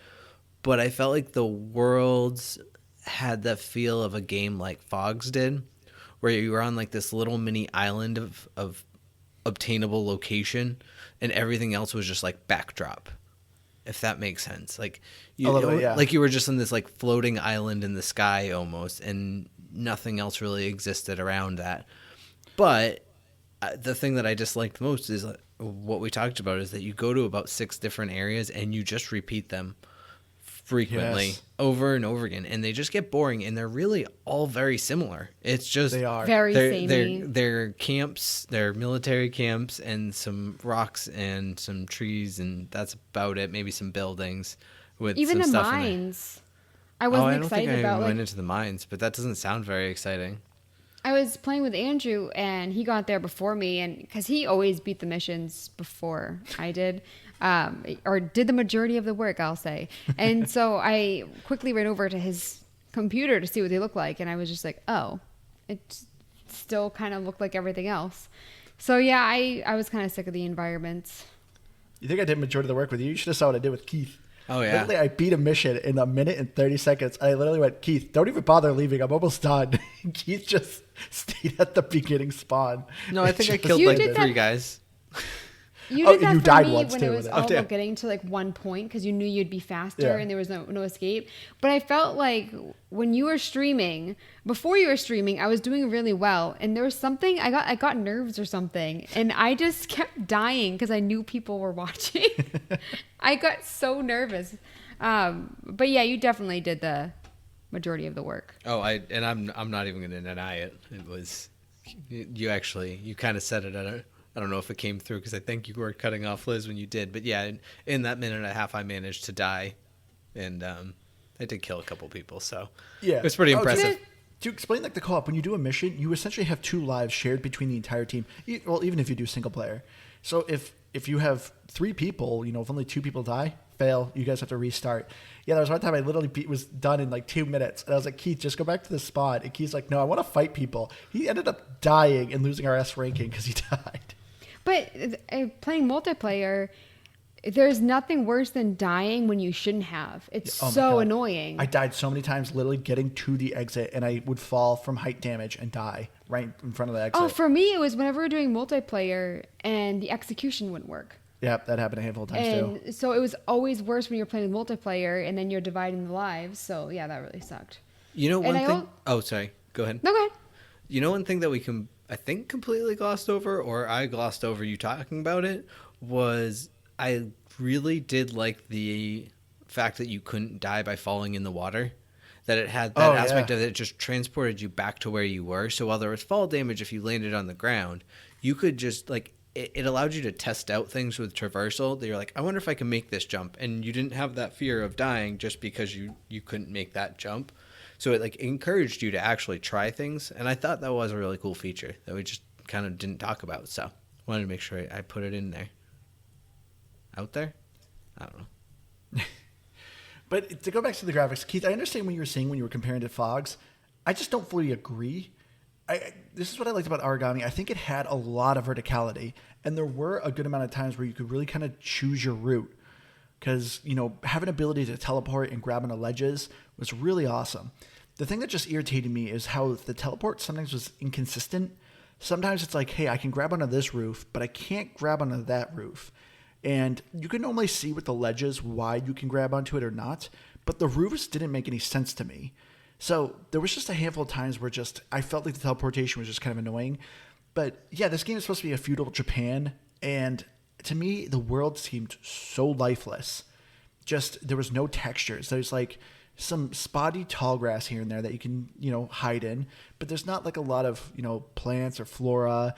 But I felt like the worlds had the feel of a game like Fogs did, where you were on like this little mini island of obtainable location, and everything else was just like backdrop, if that makes sense. Like A little bit, yeah. like you were just on this like floating island in the sky almost, and nothing else really existed around that. But the thing that I disliked most is what we talked about, is that you go to about 6 different areas and you just repeat them frequently, Yes. over and over again, and they just get boring, and they're really all very similar. It's just They are. Very they're samey. they're camps, they're military camps, and some rocks and some trees, and that's about it. Maybe some buildings with Even some the stuff in there. mines. I wasn't I don't excited think I about went into the mines, but that doesn't sound very exciting. I was playing with Andrew, and he got there before me, and because he always beat the missions before I did, or did the majority of the work, I'll say. And so I quickly ran over to his computer to see what they look like, and I was just like, oh, it still kind of looked like everything else. So yeah, I was kind of sick of the environments. You think I did majority of the work with you? You should have saw what I did with Keith. Oh, yeah. Literally, I beat a mission in 1:30. I literally went, Keith, don't even bother leaving. I'm almost done. Keith just stayed at the beginning spawn. No, I think I killed You like did 3 that- guys. You Oh, did that you for died me once, when too, it was with it. all Oh, yeah. about getting to like one point because you knew you'd be faster Yeah. and there was no escape. But I felt like when you were streaming, before you were streaming, I was doing really well, and there was something I got nerves or something, and I just kept dying because I knew people were watching. I got so nervous. But yeah, you definitely did the majority of the work. Oh, I'm not even going to deny it. It was you kind of said it. I don't know if it came through because I think you were cutting off Liz when you did, but yeah, in that minute and a half, I managed to die, and I did kill a couple people, so Yeah. it was pretty impressive. To explain like the co-op, when you do a mission, you essentially have 2 lives shared between the entire team. Well, even if you do single player. So if you have 3 people, if only 2 people die, fail, you guys have to restart. Yeah, there was one time I literally was done in like 2 minutes, and I was like, Keith, just go back to the spawn. And Keith's like, no, I want to fight people. He ended up dying and losing our S ranking because he died. But playing multiplayer, there's nothing worse than dying when you shouldn't have. It's Oh my so God. annoying. I died so many times literally getting to the exit, and I would fall from height damage and die right in front of the exit. Oh, for me, it was whenever we were doing multiplayer and the execution wouldn't work. Yeah, that happened a handful of times too. And so it was always worse when you're playing multiplayer and then you're dividing the lives. So yeah, that really sucked. You know And one I thing? al- Oh, sorry. Go ahead. No, go ahead. You know one thing that we I think completely glossed over, or I glossed over you talking about it, was I really did like the fact that you couldn't die by falling in the water. That it had that aspect of it just transported you back to where you were. So while there was fall damage if you landed on the ground, you could just like it allowed you to test out things with traversal. That you're like, I wonder if I can make this jump, and you didn't have that fear of dying just because you couldn't make that jump. So it like encouraged you to actually try things, and I thought that was a really cool feature that we just kind of didn't talk about. So wanted to make sure I put it in there. Out there? I don't know. But to go back to the graphics, Keith, I understand what you were saying when you were comparing to Fogs. I just don't fully agree. This is what I liked about Aragami. I think it had a lot of verticality, and there were a good amount of times where you could really kind of choose your route. Because, having ability to teleport and grab onto ledges was really awesome. The thing that just irritated me is how the teleport sometimes was inconsistent. Sometimes it's like, hey, I can grab onto this roof, but I can't grab onto that roof. And you can normally see with the ledges why you can grab onto it or not, but the roofs didn't make any sense to me. So there was just a handful of times where I felt like the teleportation was just kind of annoying. But yeah, this game is supposed to be a feudal Japan, and to me, the world seemed so lifeless. There was no textures. There's like some spotty tall grass here and there that you can, hide in, but there's not like a lot of, plants or flora.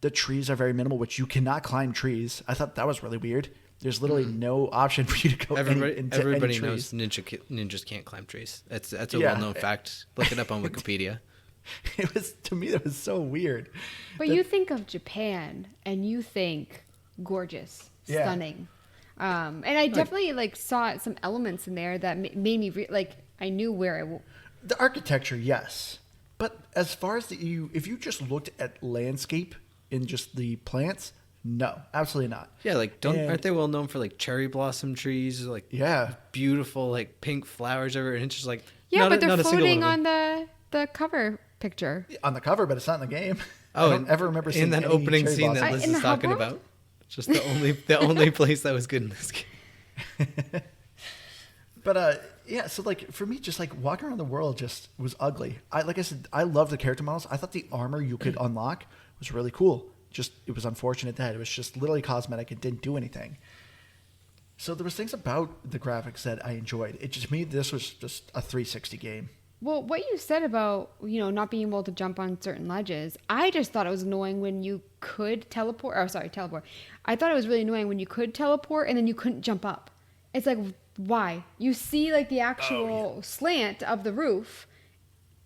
The trees are very minimal, which you cannot climb trees. I thought that was really weird. There's literally no option for you to go Everybody any trees. knows ninjas can't climb trees. That's a well-known fact. Look it up on Wikipedia. To me, that was so weird. But you think of Japan and you think gorgeous, Yeah. stunning. And I definitely saw some elements in there that made me I knew where The architecture, yes. But as far as if you just looked at landscape in just the plants, no, absolutely not. Yeah, aren't they well known for cherry blossom trees, Yeah. beautiful pink flowers everywhere, and it's just Yeah, not but not they're a single floating one of on them. the cover picture. On the cover, but it's not in the game. Oh, I don't ever remember seeing in that any opening cherry scene that blossoms. Liz In is the talking hub world? about. Just the only place that was good in this game. But yeah, so for me, just walking around the world just was ugly. Like I said, I love the character models. I thought the armor you could unlock was really cool. Just it was unfortunate that it was just literally cosmetic and didn't do anything. So there was things about the graphics that I enjoyed. It just made this was just a 360 game. Well, what you said about, not being able to jump on certain ledges, I just thought it was annoying when you could teleport. Teleport. I thought it was really annoying when you could teleport and then you couldn't jump up. It's like, why? You see the actual slant of the roof.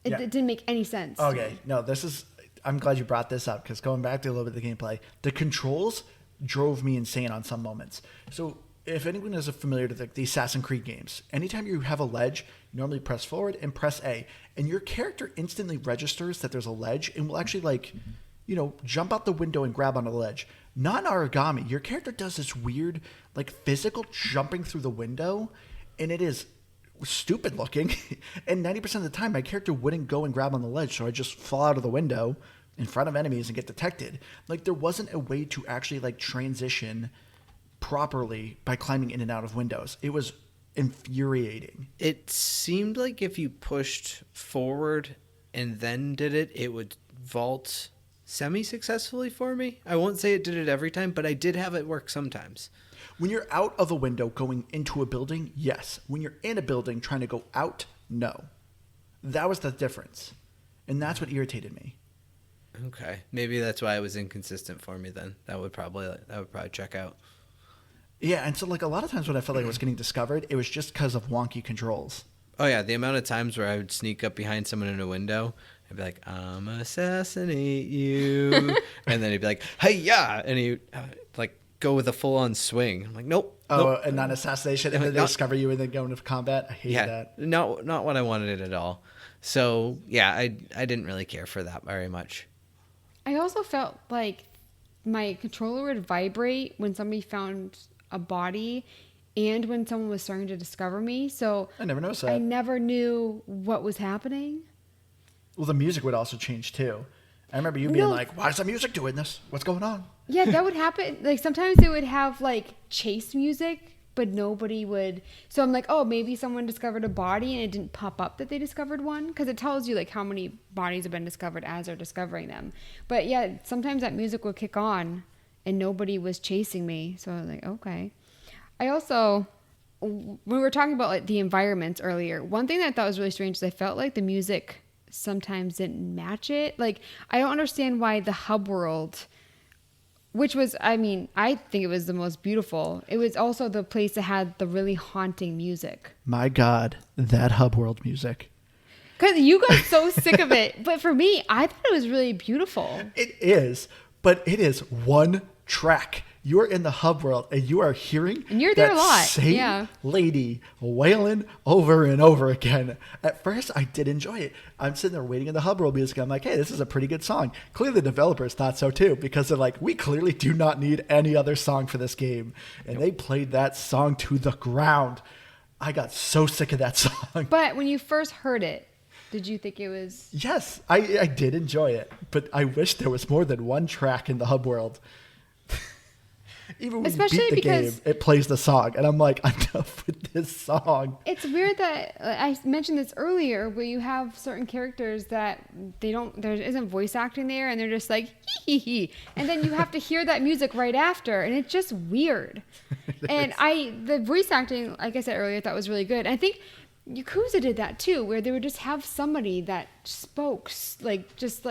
It didn't make any sense. to Okay, me. no, I'm glad you brought this up because going back to a little bit of the gameplay, the controls drove me insane on some moments. So if anyone is familiar to the Assassin's Creed games, anytime you have a ledge, you normally press forward and press A, and your character instantly registers that there's a ledge and will actually jump out the window and grab on a ledge. Not in Aragami. Your character does this weird, like, physical jumping through the window, and it is stupid looking. And 90% of the time, my character wouldn't go and grab on the ledge, so I just fall out of the window in front of enemies and get detected. Like, there wasn't a way to actually, like, transition properly by climbing in and out of windows. It was infuriating. It seemed like if you pushed forward and then did it, it would vault semi-successfully for me. I won't say it did it every time, but I did have it work sometimes. When you're out of a window going into a building, yes. When you're in a building trying to go out, no. That was the difference. And that's what irritated me. Okay. Maybe that's why it was inconsistent for me then. That would probably check out. Yeah, and so like a lot of times when I felt like I was getting discovered, it was just because of wonky controls. Oh yeah, the amount of times where I would sneak up behind someone in a window, I'd be like, "I'm assassinate you," and then he'd be like, "Hey yeah," and he like go with a full-on swing. I'm like, "Nope." Oh, nope. and not assassination, and then they discover you and then go into combat. I hate that. not what I wanted it at all. So yeah, I didn't really care for that very much. I also felt like my controller would vibrate when somebody found a body and when someone was starting to discover me. So I never noticed that. I never knew what was happening. Well, the music would also change too. I remember you being like, "Why is the music doing this? What's going on?" Yeah, that would happen. Like sometimes they would have like chase music, but nobody would. So I'm like, oh, maybe someone discovered a body and it didn't pop up that they discovered one, because it tells you like how many bodies have been discovered as they're discovering them. But yeah, sometimes that music would kick on and nobody was chasing me. So I was like, okay. I also, when we were talking about like the environments earlier, one thing that I thought was really strange is I felt like the music sometimes didn't match it. Like, I don't understand why the hub world, which was, I mean, I think it was the most beautiful. It was also the place that had the really haunting music. My God, that hub world music. Because you got so sick of it. But for me, I thought it was really beautiful. It is, but it is one track. You're in the hub world and you are hearing and you're there that a lot. same Yeah. lady wailing over and over again. At first, I did enjoy it. I'm sitting there waiting in the hub world music. I'm like, hey, this is a pretty good song. Clearly, the developers thought so too, because they're like, we clearly do not need any other song for this game. And they played that song to the ground. I got so sick of that song. But when you first heard it, did you think it was... Yes, I did enjoy it. But I wish there was more than one track in the hub world. Even when Especially you beat the because game, it plays the song. And I'm like, enough with this song. It's weird that I mentioned this earlier, where you have certain characters that there isn't voice acting there, and they're just like, hee hee hee. And then you have to hear that music right after, and it's just weird. And the voice acting, like I said earlier, I thought was really good. I think Yakuza did that too, where they would just have somebody that spoke, just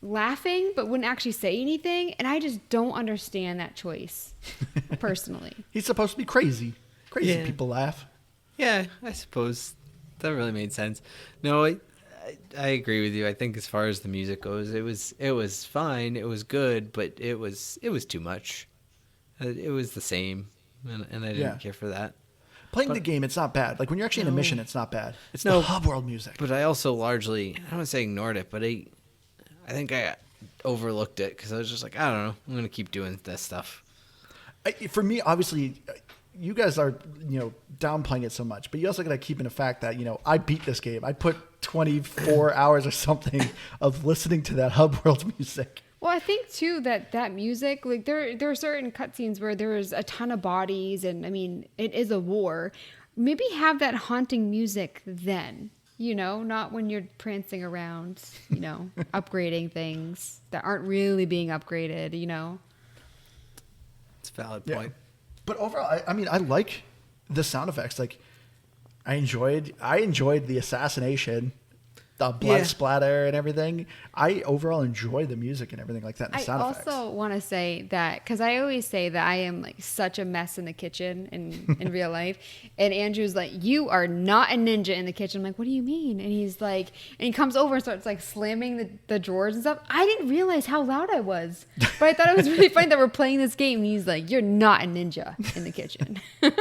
laughing but wouldn't actually say anything, and I just don't understand that choice personally. He's supposed to be crazy. Crazy people laugh. Yeah, I suppose that really made sense. No, I agree with you. I think as far as the music goes, it was fine. It was good, but it was too much. It was the same, and I didn't care for that. Playing the game, it's not bad. Like when you're actually in a mission, it's not bad. It's the hub world music. But I also largely, I don't want to say ignored it, but I think I overlooked it because I was just like, I don't know, I'm going to keep doing this stuff. For me, obviously, you guys are, downplaying it so much, but you also got to keep in the fact that, I beat this game. I put 24 hours or something of listening to that hub world music. Well, I think too that music, like there are certain cutscenes where there's a ton of bodies, and I mean, it is a war. Maybe have that haunting music then. Not when you're prancing around, upgrading things that aren't really being upgraded, It's a valid point. But overall, I mean, I like the sound effects. Like, I enjoyed the assassination, the blood splatter and everything. I overall enjoy the music and everything like that, and the sound effects. I also want to say that, because I always say that I am like such a mess in the kitchen in real life. And Andrew's like, you are not a ninja in the kitchen. I'm like, what do you mean? And he's like, and he comes over and starts like slamming the drawers and stuff. I didn't realize how loud I was, but I thought it was really funny that we're playing this game. And he's like, you're not a ninja in the kitchen. Yeah,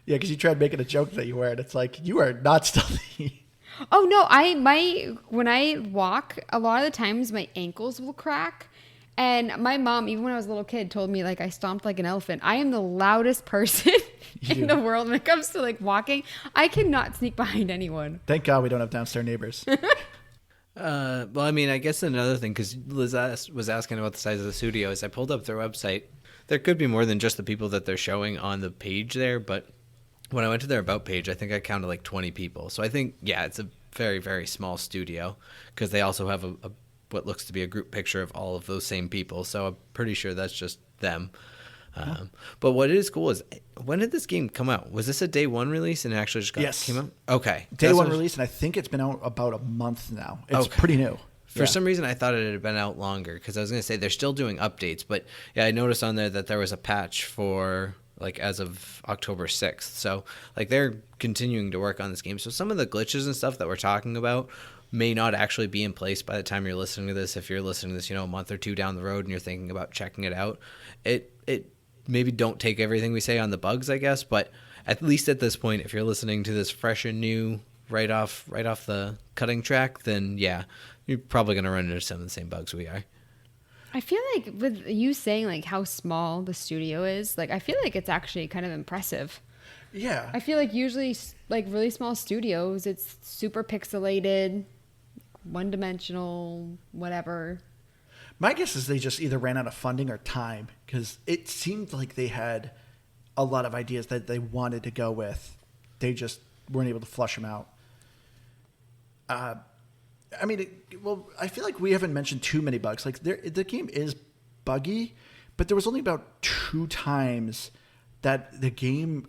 because you tried making a joke that you were, and it's like, you are not stealthy. Oh no, when I walk, a lot of the times my ankles will crack. And my mom, even when I was a little kid, told me like I stomped like an elephant. I am the loudest person in the world when it comes to like walking. I cannot sneak behind anyone. Thank God we don't have downstairs neighbors. Well, I mean, I guess another thing, because Liz was asking about the size of the studio, is I pulled up their website. There could be more than just the people that they're showing on the page there, but when I went to their About page, I think I counted like 20 people. So I think, yeah, it's a very, very small studio, because they also have a what looks to be a group picture of all of those same people. So I'm pretty sure that's just them. But what is cool is, when did this game come out? Was this a day one release and it actually just came out? Okay. Day one release, and I think it's been out about a month now. It's pretty new. For some reason, I thought it had been out longer, because I was going to say they're still doing updates. But yeah, I noticed on there that there was a patch for like as of October 6th. So like they're continuing to work on this game. So some of the glitches and stuff that we're talking about may not actually be in place by the time you're listening to this. If you're listening to this, a month or two down the road and you're thinking about checking it out, it maybe don't take everything we say on the bugs, I guess. But at least at this point, if you're listening to this fresh and new right off the cutting track, then yeah, you're probably going to run into some of the same bugs we are. I feel like with you saying like how small the studio is, like I feel like it's actually kind of impressive. Yeah. I feel like usually like really small studios, it's super pixelated, one-dimensional, whatever. My guess is they just either ran out of funding or time, because it seemed like they had a lot of ideas that they wanted to go with. They just weren't able to flush them out. I mean, I feel like we haven't mentioned too many bugs. Like the game is buggy, but there was only about 2 times that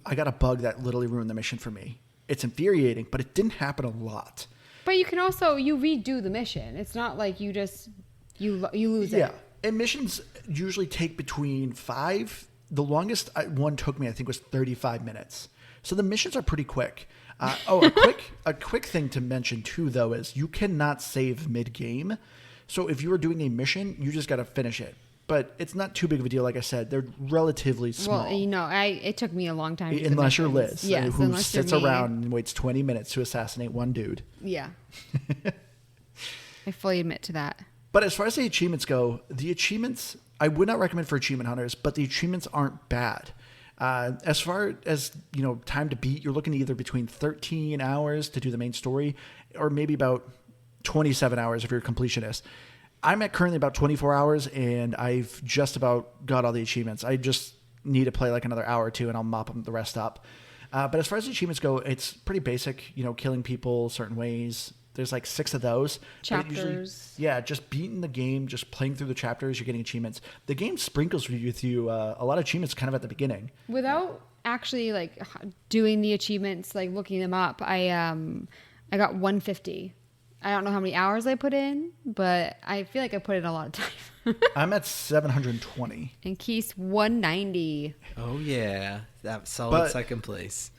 I got a bug that literally ruined the mission for me. It's infuriating, but it didn't happen a lot. But you can also, you redo the mission. It's not like you just, you lose it. Yeah. And missions usually take between 5. The longest one took me, I think, was 35 minutes. So the missions are pretty quick. A quick thing to mention too, though, is you cannot save mid-game. So if you are doing a mission, you just got to finish it. But it's not too big of a deal. Like I said, they're relatively small. Well, it took me a long time to do unless you're missions. Liz, Yes, who sits around and waits 20 minutes to assassinate one dude. Yeah. I fully admit to that. But as far as the achievements go, I would not recommend for achievement hunters, but the achievements aren't bad. As far as, time to beat, you're looking either between 13 hours to do the main story, or maybe about 27 hours if you're a completionist. I'm at currently about 24 hours, and I've just about got all the achievements. I just need to play like another hour or two, and I'll mop the rest up. But as far as the achievements go, it's pretty basic, killing people certain ways. There's like 6 of those. Chapters. Just beating the game, just playing through the chapters, you're getting achievements. The game sprinkles with you a lot of achievements kind of at the beginning. Without actually like doing the achievements, like looking them up, I got 150. I don't know how many hours I put in, but I feel like I put in a lot of time. I'm at 720. And Keith's 190. Oh, yeah. That solid second place.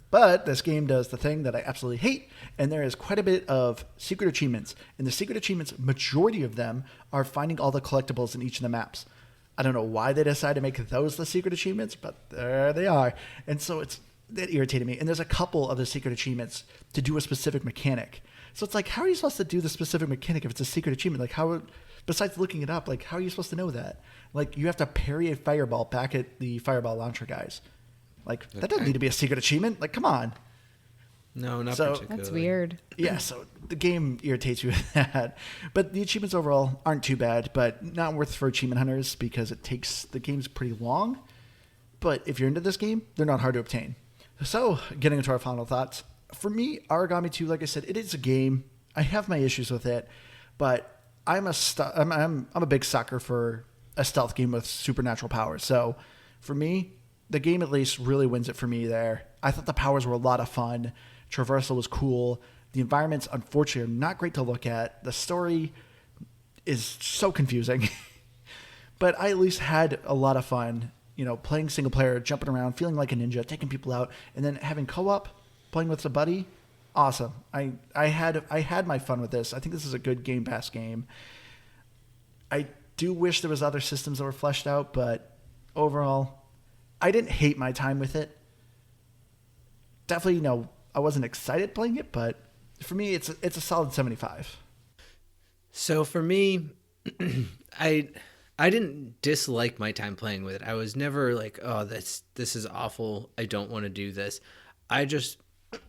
But this game does the thing that I absolutely hate, and there is quite a bit of secret achievements. And the secret achievements, majority of them are finding all the collectibles in each of the maps. I don't know why they decided to make those the secret achievements, but there they are. And so that irritated me. And there's a couple of the secret achievements to do a specific mechanic. So it's like, how are you supposed to do the specific mechanic if it's a secret achievement? Like, how, besides looking it up, like, how are you supposed to know that? Like, you have to parry a fireball back at the fireball launcher guys. Like, that doesn't need to be a secret achievement. Like, come on. No, not particularly. That's weird. Yeah, so the game irritates you with that. But the achievements overall aren't too bad, but not worth for achievement hunters because the game's pretty long. But if you're into this game, they're not hard to obtain. So, getting into our final thoughts. For me, Aragami 2, like I said, it is a game. I have my issues with it, but I'm a big sucker for a stealth game with supernatural powers. So, for me, the game at least really wins it for me there. I thought the powers were a lot of fun. Traversal was cool. The environments, unfortunately, are not great to look at. The story is so confusing. But I at least had a lot of fun, playing single player, jumping around, feeling like a ninja, taking people out, and then having co-op, playing with a buddy. Awesome. I had my fun with this. I think this is a good Game Pass game. I do wish there was other systems that were fleshed out, but overall, I didn't hate my time with it. Definitely, I wasn't excited playing it, but For me, it's a solid 75. So for me, I didn't dislike my time playing with it. I was never like, oh, this is awful. I don't want to do this. I just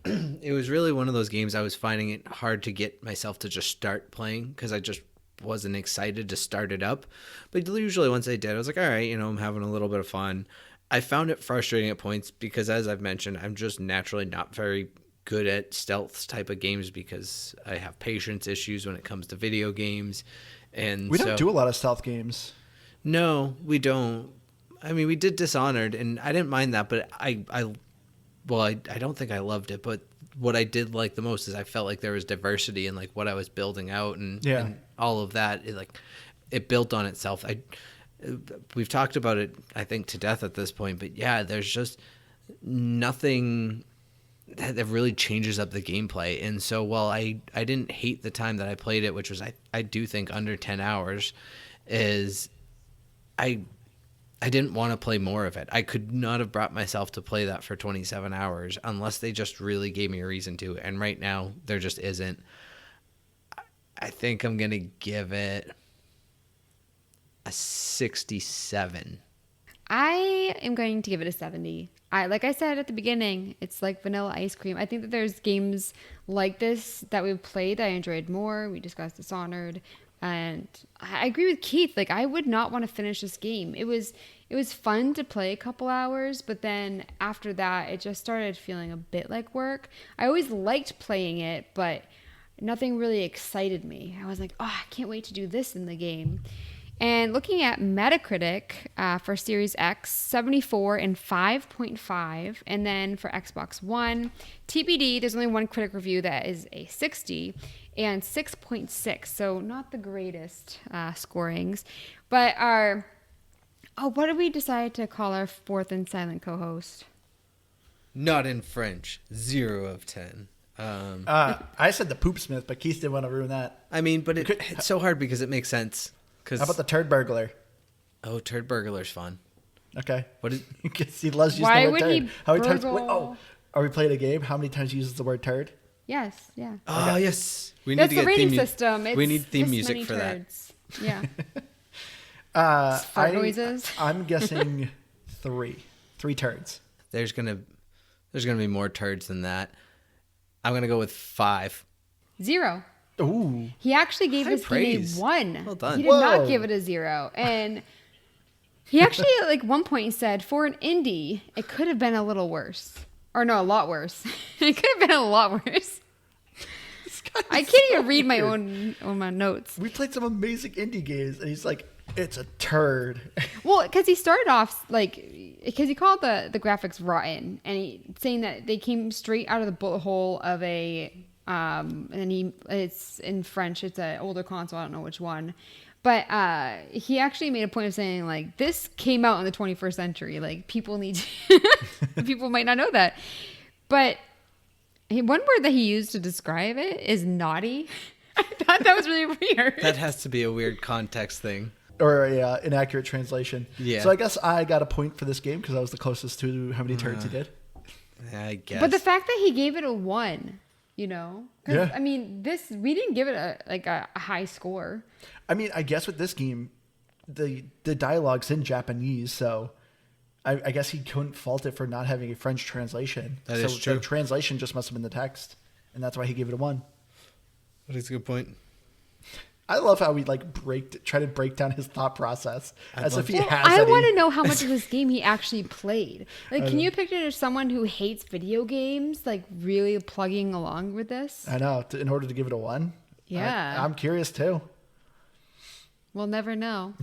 it was really one of those games I was finding it hard to get myself to just start playing because I just wasn't excited to start it up. But usually once I did, I was like, all right, I'm having a little bit of fun. I found it frustrating at points because, as I've mentioned, I'm just naturally not very good at stealth type of games because I have patience issues when it comes to video games. And we don't do a lot of stealth games. No, we don't. I mean, we did Dishonored, and I didn't mind that, but I don't think I loved it, but what I did like the most is I felt like there was diversity in like what I was building out and all of that. It built on itself. We've talked about it, I think, to death at this point, but yeah, there's just nothing that really changes up the gameplay. And so while I didn't hate the time that I played it, which was I do think under 10 hours, is I didn't want to play more of it. I could not have brought myself to play that for 27 hours unless they just really gave me a reason to. And right now, there just isn't. I think I'm going to give it a 67. I am going to give it a 70. Like I said at the beginning, it's like vanilla ice cream. I think that there's games like this that we've played that I enjoyed more. We discussed Dishonored. And I agree with Keith. Like, I would not want to finish this game. It was fun to play a couple hours, but then after that, it just started feeling a bit like work. I always liked playing it, but nothing really excited me. I was like, oh, I can't wait to do this in the game. And looking at Metacritic for Series X, 74 and 5.5. And then for Xbox One, TBD, there's only one critic review that is a 60 and 6.6. So not the greatest scorings. But what did we decide to call our fourth and silent co-host? Not in French. 0 of 10. I said the poop smith, but Keith didn't want to ruin that. I mean, but it's so hard because it makes sense. How about the turd burglar? Oh, turd burglar's fun. Okay. What is? Because he loves using Why the word would turd. he How many times? burgle? Are we playing a game? How many times he uses the word turd? Yes, yeah. Oh, yes. We That's need the to get rating theme system. We need theme this music many for that. turds. Yeah. Fart noises. I'm guessing 3 turds. There's gonna be more turds than that. I'm gonna go with 5. 0. Ooh. He actually gave High this praise. game a 1. Well done. He did not give it a 0. And he actually, at like one point, said, for an indie, it could have been a little worse. Or no, a lot worse. It could have been a lot worse. I can't even read my own notes. We played some amazing indie games, and he's like, it's a turd. Well, because he started off because he called the graphics rotten, and saying that they came straight out of the bullet hole of a and it's in French. It's an older console. I don't know which one, but he actually made a point of saying like this came out in the 21st century. Like people people might not know that, but one word that he used to describe it is naughty. I thought that was really weird. That has to be a weird context thing. Or a inaccurate translation. Yeah. So I guess I got a point for this game because I was the closest to how many turds he did. I guess. But the fact that he gave it a 1, Yeah. I mean, we didn't give it a high score. I mean, I guess with this game, the dialogue's in Japanese, so I guess he couldn't fault it for not having a French translation. That is true. The translation just must have been the text, and that's why he gave it a 1. That is a good point. I love how we try to break down his thought process as if he has I any. want to know how much of this game he actually played. Like, can you picture someone who hates video games like really plugging along with this? I know. In order to give it a 1. Yeah. I'm curious too. We'll never know.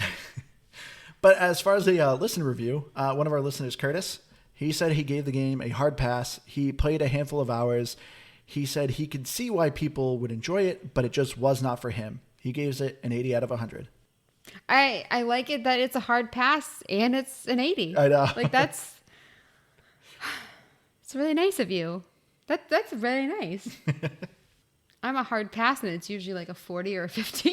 But as far as the listener review, one of our listeners, Curtis, he said he gave the game a hard pass. He played a handful of hours. He said he could see why people would enjoy it, but it just was not for him. He gives it an 80 out of 100. I like it that it's a hard pass and it's an 80. I know. Like it's really nice of you. That's really nice. I'm a hard pass and it's usually like a 40 or a 50.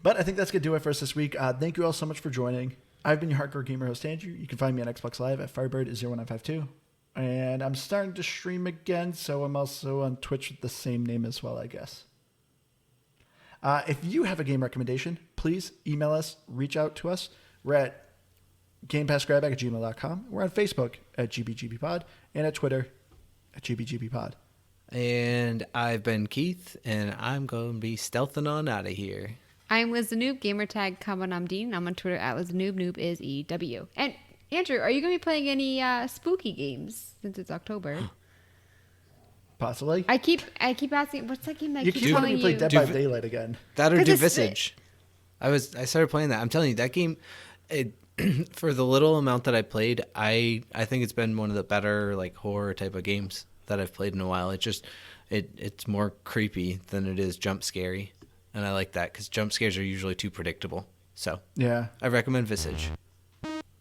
But I think that's going to do it for us this week. Thank you all so much for joining. I've been your hardcore gamer host, Andrew. You can find me on Xbox Live at Firebird0952. And I'm starting to stream again, so I'm also on Twitch with the same name as well, I guess. If you have a game recommendation, please email us, reach out to us. We're at GamePassGrabBag@gmail.com. We're on Facebook at GBGBPod and at Twitter at GBGBPod. And I've been Keith, and I'm going to be stealthing on out of here. I'm Liz the Noob, gamertag Dean. I'm on Twitter at Liz the Noob. Noob is EW. And Andrew, are you going to be playing any spooky games since it's October? Possibly. I keep asking, what's that game that You keeps keep wanting telling me to play you? Dead by Daylight again. That or 'Cause do it's- Visage. I started playing that. I'm telling you, that game, for the little amount that I played, I think it's been one of the better like horror type of games that I've played in a while. It's more creepy than it is jump scary, and I like that because jump scares are usually too predictable. So Yeah. I recommend Visage.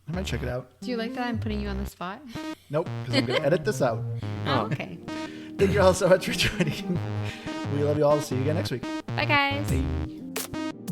I might check it out. Do you like that I'm putting you on the spot? Nope, because I'm going to edit this out. Oh, okay. Thank you all so much for joining. We love you all. See you again next week. Bye, guys. Bye.